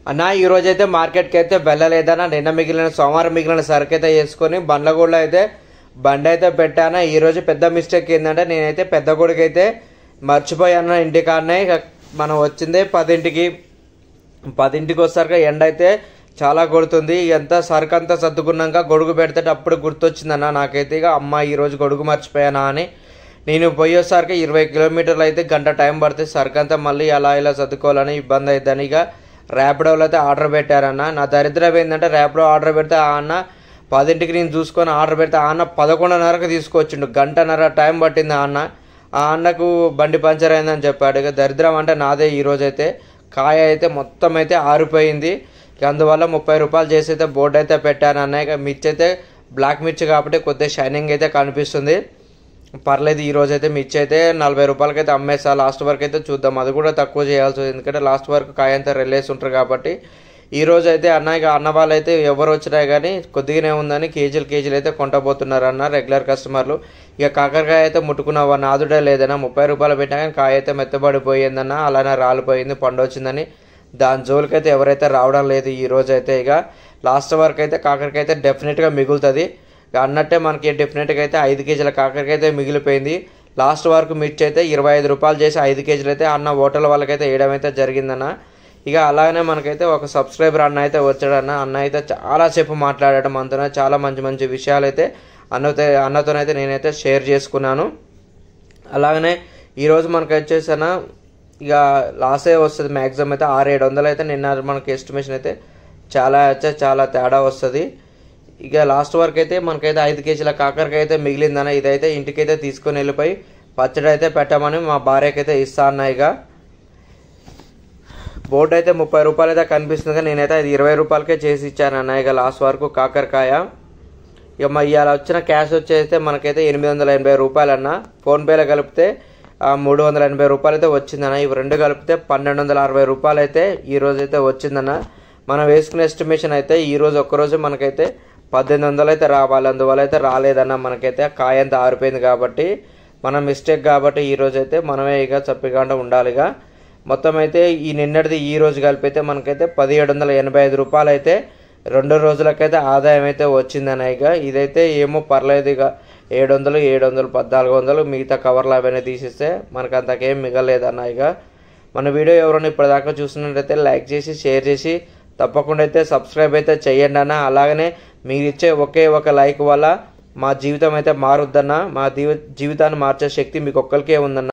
అన్న ఈ రోజైతే మార్కెట్కి అయితే వెళ్ళలేదన్నా. నిన్న మిగిలిన సోమవారం మిగిలిన సరుకు అయితే వేసుకొని బండ్లగూడలో అయితే బండి అయితే పెట్టాను. ఈరోజు పెద్ద మిస్టేక్ ఏంటంటే నేనైతే పెద్దగూడకి అయితే మర్చిపోయాను ఇంటికాడనే. మనం వచ్చిందే 10ంటికి వచ్చేసరికి ఎండ అయితే చాలా కొడుతుంది. ఎంత సరుకు అంతా సర్దుకున్నాక గొడుగు పెడితే అప్పుడు గుర్తొచ్చిందన్న నాకైతే. ఇక అమ్మ ఈరోజు గొడుగు మర్చిపోయానా అని నేను పోయేసరికి 20 కిలోమీటర్లు అయితే గంట టైం పడుతుంది. సరుకు అంతా మళ్ళీ అలా ఇలా సర్దుకోవాలని ఇబ్బంది అవుతుందని ఇక ర్యాపిడోలో అయితే ఆర్డర్ పెట్టారన్న. నా దరిద్రం ఏంటంటే ర్యాపిడో ఆర్డర్ పెడితే ఆ అన్న 10ంటికి నేను చూసుకొని ఆర్డర్ పెడితే ఆ అన్న 11:30కి తీసుకొచ్చిండు. గంటన్నర టైం పట్టింది ఆ అన్నకు బండి పంచర్ అయిందని చెప్పాడు. ఇక దరిద్రం అంటే నాదే. ఈరోజైతే కాయ అయితే మొత్తం అయితే ఆరిపోయింది. అందువల్ల 30 రూపాయలు చేసి అయితే బోర్డు అయితే పెట్టాను అన్న. ఇక మిర్చి అయితే బ్లాక్ మిర్చి కాబట్టి కొద్దిగా షైనింగ్ అయితే కనిపిస్తుంది, పర్లేదు. ఈరోజు అయితే మిర్చి అయితే 40 రూపాయలకి అయితే అమ్మేస్తా. లాస్ట్ వరకు అయితే చూద్దాం, అది కూడా తక్కువ చేయాల్సి ఉంది ఎందుకంటే లాస్ట్ వరకు కాయ అంతా రెల్లేసి ఉంటారు కాబట్టి. ఈరోజు అయితే ఇక అన్న వాళ్ళు అయితే ఎవరు వచ్చినా కానీ కొద్దిగానే ఉందని కేజీలు అయితే కొంటబోతున్నారు అన్న రెగ్యులర్ కస్టమర్లు. ఇక కాకరకాయ అయితే ముట్టుకున్న నాదుడే లేదన్నా. 30 రూపాయలు పెట్టినా కానీ కాయ అయితే మెత్తబడిపోయిందన్న, అలానే రాలిపోయింది, పండు వచ్చిందని. దాని జోలికైతే ఎవరైతే రావడం లేదు ఈరోజు అయితే. ఇక లాస్ట్ వరకు అయితే కాకరకాయ అయితే డెఫినెట్గా మిగులుతుంది అన్నట్టే. మనకి డెఫినెట్గా అయితే 5 కేజీల కాకరకాయ అయితే మిగిలిపోయింది. లాస్ట్ వరకు మిర్చి అయితే 25 రూపాయలు చేసి 5 కేజీలు అయితే అన్న హోటల్ వాళ్ళకైతే వేయడం అయితే జరిగిందన్న. ఇక అలాగనే మనకైతే ఒక సబ్స్క్రైబర్ అన్న అయితే వచ్చాడన్న. అన్న అయితే చాలాసేపు మాట్లాడటం అంతనే చాలా మంచి విషయాలు అయితే అన్నతోనైతే నేనైతే షేర్ చేసుకున్నాను. అలాగనే ఈరోజు మనకు వచ్చేసిన ఇక లాసే వస్తుంది మ్యాక్సిమం అయితే 600-700 అయితే నిన్న మనకి ఎస్టిమేషన్ అయితే చాలా తేడా వస్తుంది. ఇక లాస్ట్ వరకు అయితే మనకైతే 5 కేజీల కాకరకాయ అయితే మిగిలిందన్న. ఇదైతే ఇంటికైతే తీసుకొని వెళ్ళిపోయి పచ్చడి అయితే పెట్టమని మా భార్యకైతే ఇస్తా అన్న. ఇక బోర్డు అయితే 30 రూపాయలు అయితే కనిపిస్తుంది కానీ నేనైతే అది 20 రూపాయలకే చేసి ఇచ్చాను అన్న. ఇక లాస్ట్ వరకు కాకరకాయ ఇక ఇవాళ వచ్చిన క్యాష్ వచ్చేస్తే మనకైతే 880 రూపాయలు అన్న. ఫోన్పేలో కలిపితే 380 రూపాయలు అయితే వచ్చిందన్న. ఇవి రెండు కలిపితే 1260 రూపాయలు అయితే ఈరోజు అయితే వచ్చిందన్న. మనం వేసుకునే ఎస్టిమేషన్ అయితే ఈరోజు ఒక్కరోజు మనకైతే 1800 అయితే రావాలి. అందువల్ల అయితే రాలేదన్న. మనకైతే కాయ అంతా ఆరిపోయింది కాబట్టి మన మిస్టేక్ కాబట్టి ఈరోజు అయితే మనమే ఇక చప్పికాండ ఉండాలిగా. మొత్తం అయితే ఈ నిన్నటిది ఈ రోజు కలిపితే మనకైతే 1785 రూపాయలు అయితే 2 రోజులకైతే ఆదాయం అయితే వచ్చిందన్న. ఇక ఇదైతే ఏమో పర్లేదు. ఇక 700 1400 మిగతా కవర్లు అవన్నీ తీసిస్తే మనకు అంతకేం మిగలేదన్న. ఇక మన వీడియో ఎవరైనా ఇప్పటిదాకా చూస్తున్నట్టయితే లైక్ చేసి షేర్ చేసి తప్పకుండా అయితే సబ్స్క్రైబ్ అయితే చేయండి అన్న. అలాగనే మీరు ఇచ్చే ఒకే ఒక లైక్ వల్ల మా జీవితం అయితే మారుద్దన్న. మా జీవితాన్ని మార్చే శక్తి మీకు ఒక్కరికే ఉందన్న.